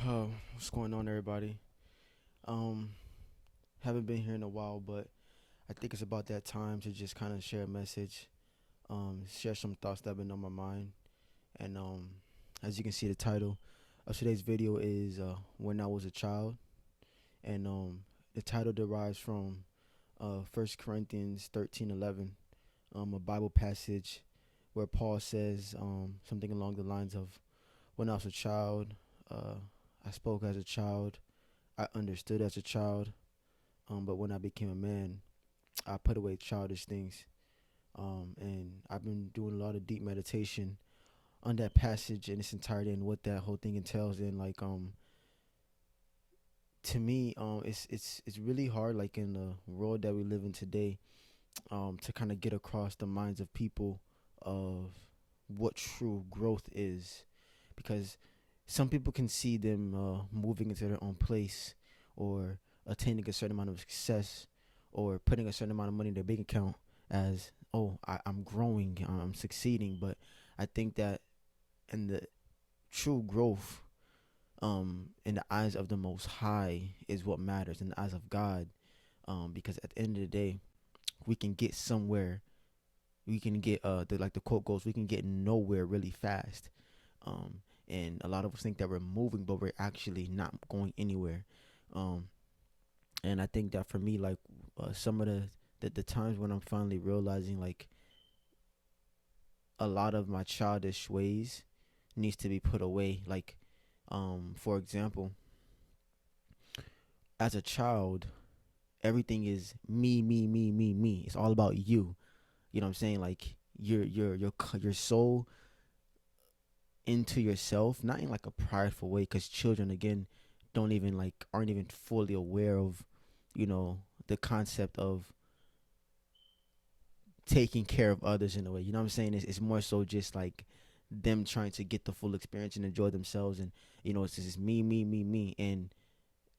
What's going on, everybody? Um, haven't been here in a while, but I think it's about that time to just kind of share a message, share some thoughts that have been on my mind. And as you can see, the title of today's video is "When I Was a Child," and the title derives from First Corinthians 13:11, a Bible passage where Paul says something along the lines of, "When I was a child, uh, I spoke as a child, I understood as a child." But when I became a man, I put away childish things. And I've been doing a lot of deep meditation on that passage in its entirety and what that whole thing entails. And like, to me, it's really hard, like in the world that we live in today, to kind of get across the minds of people of what true growth is, because some people can see them moving into their own place, or attaining a certain amount of success, or putting a certain amount of money in their bank account as, oh, I'm growing, I'm succeeding. But I think that in the true growth, in the eyes of the Most High, is what matters in the eyes of God. Because at the end of the day, we can get somewhere. We can get like the quote goes, we can get nowhere really fast. Um, and a lot of us think that we're moving, but we're actually not going anywhere. Um, and I think that for me, like, some of the times when I'm finally realizing, like, a lot of my childish ways needs to be put away. Like, for example, as a child, everything is me, me, me, me, me. It's all about you. You know what I'm saying? Like, you're so into yourself, not in like a prideful way, because children, again, don't even like aren't even fully aware of, the concept of taking care of others in a way. You know what I'm saying? It's more so just like them trying to get the full experience and enjoy themselves. And it's just me, me, me, me. And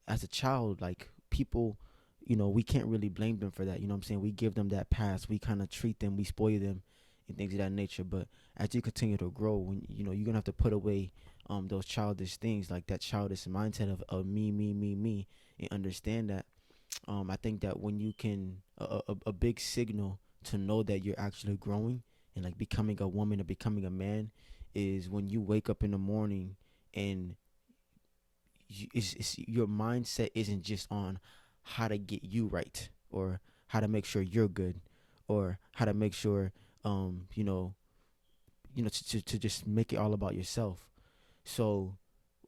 as a child, like, people, we can't really blame them for that. You know what I'm saying? We give them that pass. We kind of treat them, we spoil them, and things of that nature. But as you continue to grow, when you're gonna have to put away those childish things, like that childish mindset of me, me, me, me, and understand that. I think that when you can, a big signal to know that you're actually growing and like becoming a woman or becoming a man is when you wake up in the morning and your mindset isn't just on how to get you right, or how to make sure you're good, or how to make sure, to just make it all about yourself. So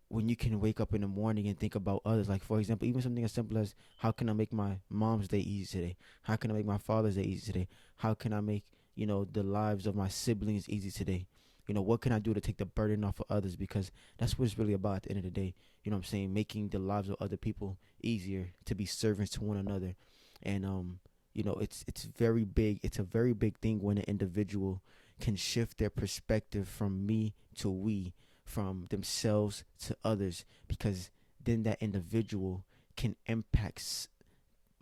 when you can wake up in the morning and think about others, like, for example, even something as simple as, how can I make my mom's day easy today? How can I make my father's day easy today? How can I make, the lives of my siblings easy today? What can I do to take the burden off of others? Because that's what it's really about at the end of the day. You know what I'm saying? Making the lives of other people easier, to be servants to one another. And it's very big. It's a very big thing when an individual can shift their perspective from me to we, from themselves to others, because then that individual can impact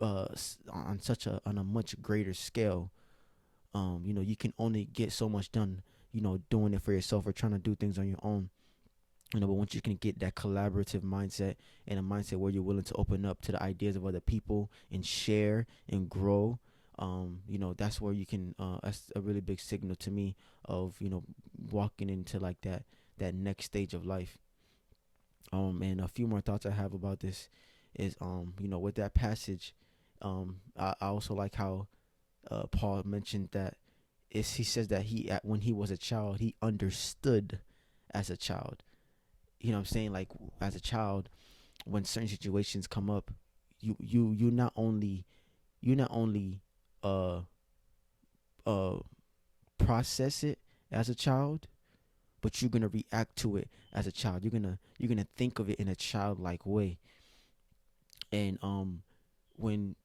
on a much greater scale. You can only get so much done, doing it for yourself or trying to do things on your own. But once you can get that collaborative mindset, and a mindset where you're willing to open up to the ideas of other people and share and grow, that's where you can. That's a really big signal to me of, walking into like that next stage of life. And a few more thoughts I have about this is, with that passage, I also like how Paul mentioned that he says that when he was a child, he understood as a child. You know what I'm saying? Like, as a child, when certain situations come up, you not only uh uh process it as a child, but you're gonna react to it as a child. You're gonna think of it in a childlike way. And when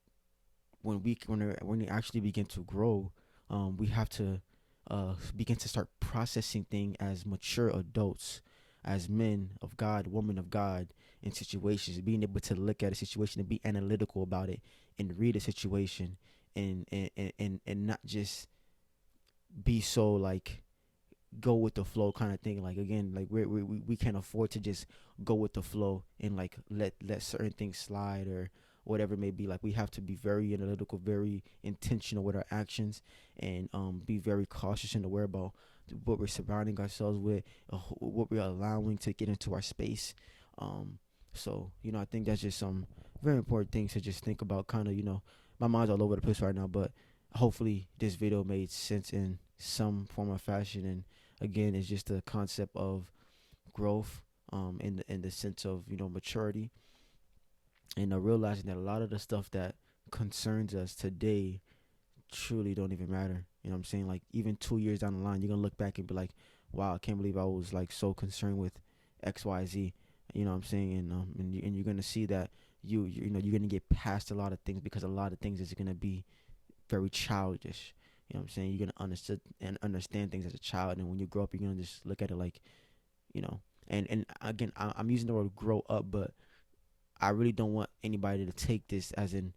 when we actually begin to grow, we have to begin to start processing things as mature adults, as men of God, women of God, in situations, being able to look at a situation and be analytical about it, and read a situation, and not just be so like go with the flow kind of thing. Like again, like we can't afford to just go with the flow and like let certain things slide or whatever it may be. Like we have to be very analytical, very intentional with our actions, and be very cautious and aware about what we're surrounding ourselves with, what we're allowing to get into our space. Um, so I think that's just some very important things to just think about. Kind of my mind's all over the place right now, but hopefully this video made sense in some form or fashion. And again, it's just the concept of growth, in the sense of maturity, and realizing that a lot of the stuff that concerns us today truly don't even matter. You know what I'm saying? Like even 2 years down the line, you're gonna look back and be like, "Wow, I can't believe I was like so concerned with X, Y, Z." You know what I'm saying? And you're gonna see that you're gonna get past a lot of things because a lot of things is gonna be very childish. You know what I'm saying? You're gonna understand things as a child, and when you grow up, you're gonna just look at it like, you know. And again, I'm using the word grow up, but I really don't want anybody to take this as in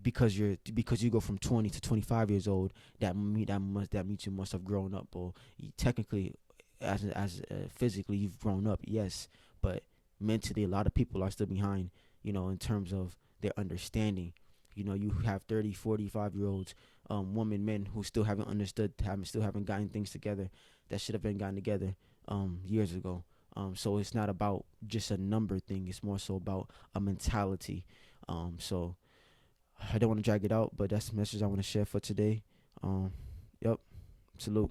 because you go from 20 to 25 years old, that means you must have grown up. Or technically, physically you've grown up, yes, but mentally a lot of people are still behind, in terms of their understanding. You have 30, 45 year olds, women, men who still haven't understood, still haven't gotten things together that should have been gotten together years ago. So it's not about just a number thing, it's more so about a mentality. So I don't want to drag it out, but that's the message I want to share for today. Yep. Salute.